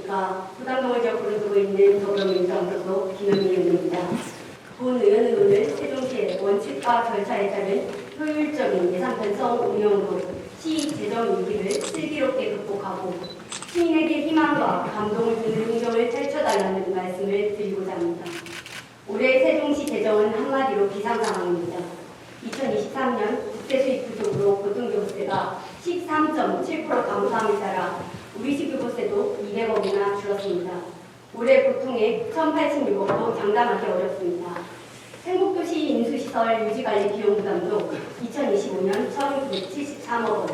안녕하십니까. 소담동을 지역구로 두고 있는 더불어민주당 소속 김현미 의원입니다. 본 의원은 오늘 세종시의 원칙과 절차에 따른 효율적인 예산 편성 운영으로 시 재정 위기를 슬기롭게 극복하고 시민에게 희망과 감동을 주는 행정을 펼쳐달라는 말씀을 드리고자 합니다. 올해 세종시 재정은 한마디로 비상상황입니다. 2023년 국세 수입 부족으로 고등교부세가 13.7% 감소함에 따라 우리식 교부세도 200억이나 줄었습니다. 올해 보통액 1,086억도 장담하기 어렵습니다. 행복도시 인수시설 유지관리 비용 부담도 2025년 1,973억 원,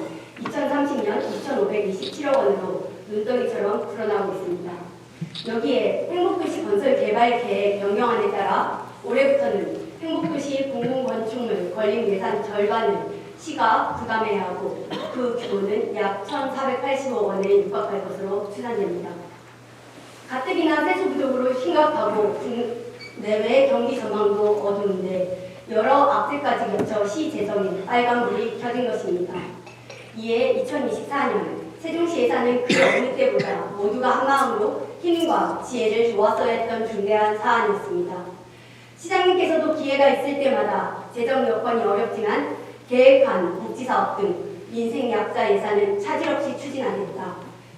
2030년 2,527억 원으로 눈덩이처럼 불어나고 있습니다. 여기에 행복도시 건설 개발 계획 변경안에 따라 올해부터는 행복도시 공공건축물 건립 예산 절반을 시가 부담해야 하고 그 규모는 약 1,480억 원에 육박할 것으로 추산됩니다. 가뜩이나 세수 부족으로 심각하고 내외 경기 전망도 어두운데 여러 악재까지 겹쳐 시 재정에 빨간불이 켜진 것입니다. 이에 2024년 세종시 예산은 그 어느 때보다 모두가 한마음으로 힘과 지혜를 모았어야 했던 중대한 사안이었습니다. 시장님께서도 기회가 있을 때마다 재정 여건이 어렵지만 계획한 복지사업 등 민생 약자 예산은 차질 없이 추진하겠다.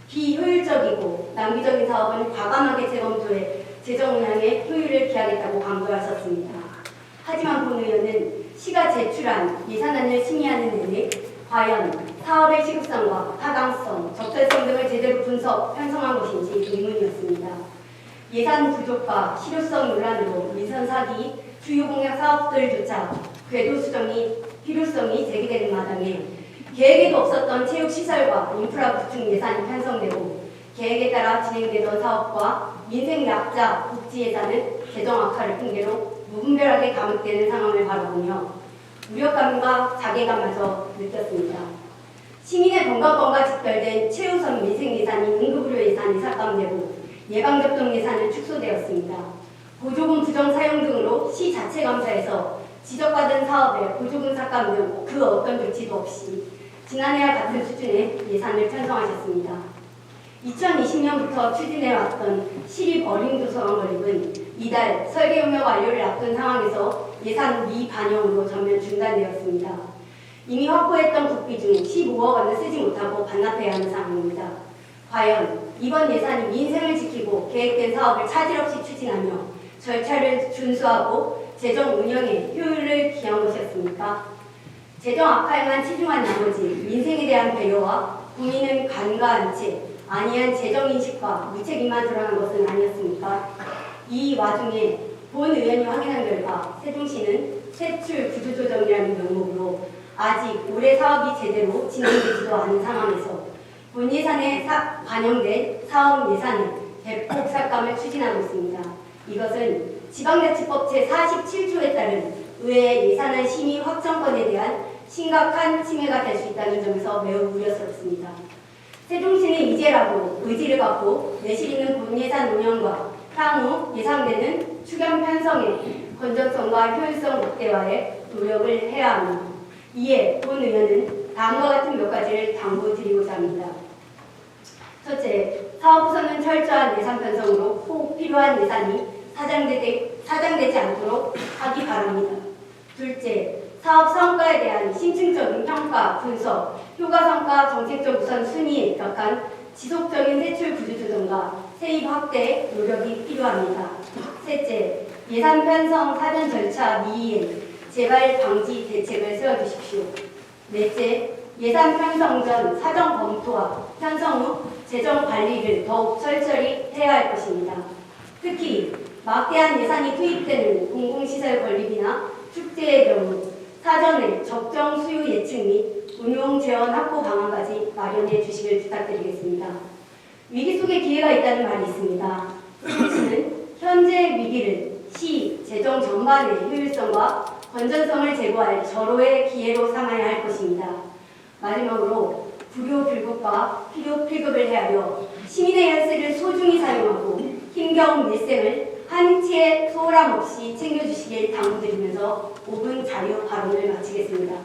비효율적이고 낭비적인 사업은 과감하게 재검토해 재정 운영에 효율을 기하겠다고 강조하셨습니다. 하지만 본 의원은 시가 제출한 예산안을 심의하는 내내 과연 사업의 시급성과 타당성, 적절성 등을 제대로 분석, 편성한 것인지 의문이었습니다. 예산 부족과 실효성 논란으로 민선 사기, 주요 공약 사업들조차 궤도 수정이 필요성이 제기되는 마당에 계획에도 없었던 체육시설과 인프라 구축 예산이 편성되고 계획에 따라 진행되던 사업과 민생 약자 복지 예산은 재정 악화를 핑계로 무분별하게 감액되는 상황을 바라보며 무력감과 자괴감마저 느꼈습니다. 시민의 건강권과 직결된 최우선 민생 예산이 응급의료 예산이 삭감되고 예방접종 예산은 축소되었습니다. 보조금 부정 사용 등으로 시 자체 감사에서 지적받은 사업의 보조금 삭감 등 그 어떤 조치도 없이 지난해와 같은 수준의 예산을 편성하셨습니다. 2020년부터 추진해왔던 시립 어린도서관 건립은 이달 설계 용역 완료를 앞둔 상황에서 예산 미반영으로 전면 중단되었습니다. 이미 확보했던 국비 중 15억 원을 쓰지 못하고 반납해야 하는 상황입니다. 과연 이번 예산이 민생을 지키고 계획된 사업을 차질 없이 추진하며 절차를 준수하고 재정 운영에 효율을 기한 것이었습니까? 재정 악화에만 치중한 나머지 민생에 대한 배려와 국민은 간과한 채 안이한 재정인식과 무책임만 드러난 것은 아니었습니까? 이 와중에 본 의원이 확인한 결과 세종시는 세출 구조조정이라는 명목으로 아직 올해 사업이 제대로 진행되지도 않은 상황에서 본 예산에 반영된 사업 예산을 대폭 삭감을 추진하고 있습니다. 이것은 지방자치법 제47조에 따른 의회의 예산안 심의 확정권에 대한 심각한 침해가 될 수 있다는 점에서 매우 우려스럽습니다. 세종시는 이제라도 의지를 갖고 내실 있는 본 예산 운영과 향후 예상되는 추경 편성의 건전성과 효율성 극대화에 노력을 해야 합니다. 이에 본 의원은 다음과 같은 몇 가지를 당부드리고자 합니다. 첫째, 사업부서는 철저한 예산 편성으로 꼭 필요한 예산이 사장되지 않도록 하기 바랍니다. 둘째, 사업 성과에 대한 심층적인 평가, 분석, 효과성과 정책적 우선순위에 입각한 지속적인 세출 구조 조정과 세입 확대 노력이 필요합니다. 셋째, 예산 편성 사전 절차 미이행, 재발 방지 대책을 세워주십시오. 넷째, 예산 편성 전 사정 검토와 편성 후 재정 관리를 더욱 철저히 해야 할 것입니다. 특히 막대한 예산이 투입되는 공공시설 건립이나 축제의 경우 사전에 적정 수요 예측 및 운용 재원 확보 방안까지 마련해 주시길 부탁드리겠습니다. 위기 속에 기회가 있다는 말이 있습니다. 세종시는 현재 위기를 시 재정 전반의 효율성과 건전성을 제고할 절호의 기회로 삼아야 할 것입니다. 마지막으로 불효 불급과 필요 필급을 헤아려 시민의 혈세를 소중히 사용하고 힘겨운 일생을 한치의 소홀함 없이 챙겨주시길 당부드리면서 5분 자유 발언을 마치겠습니다.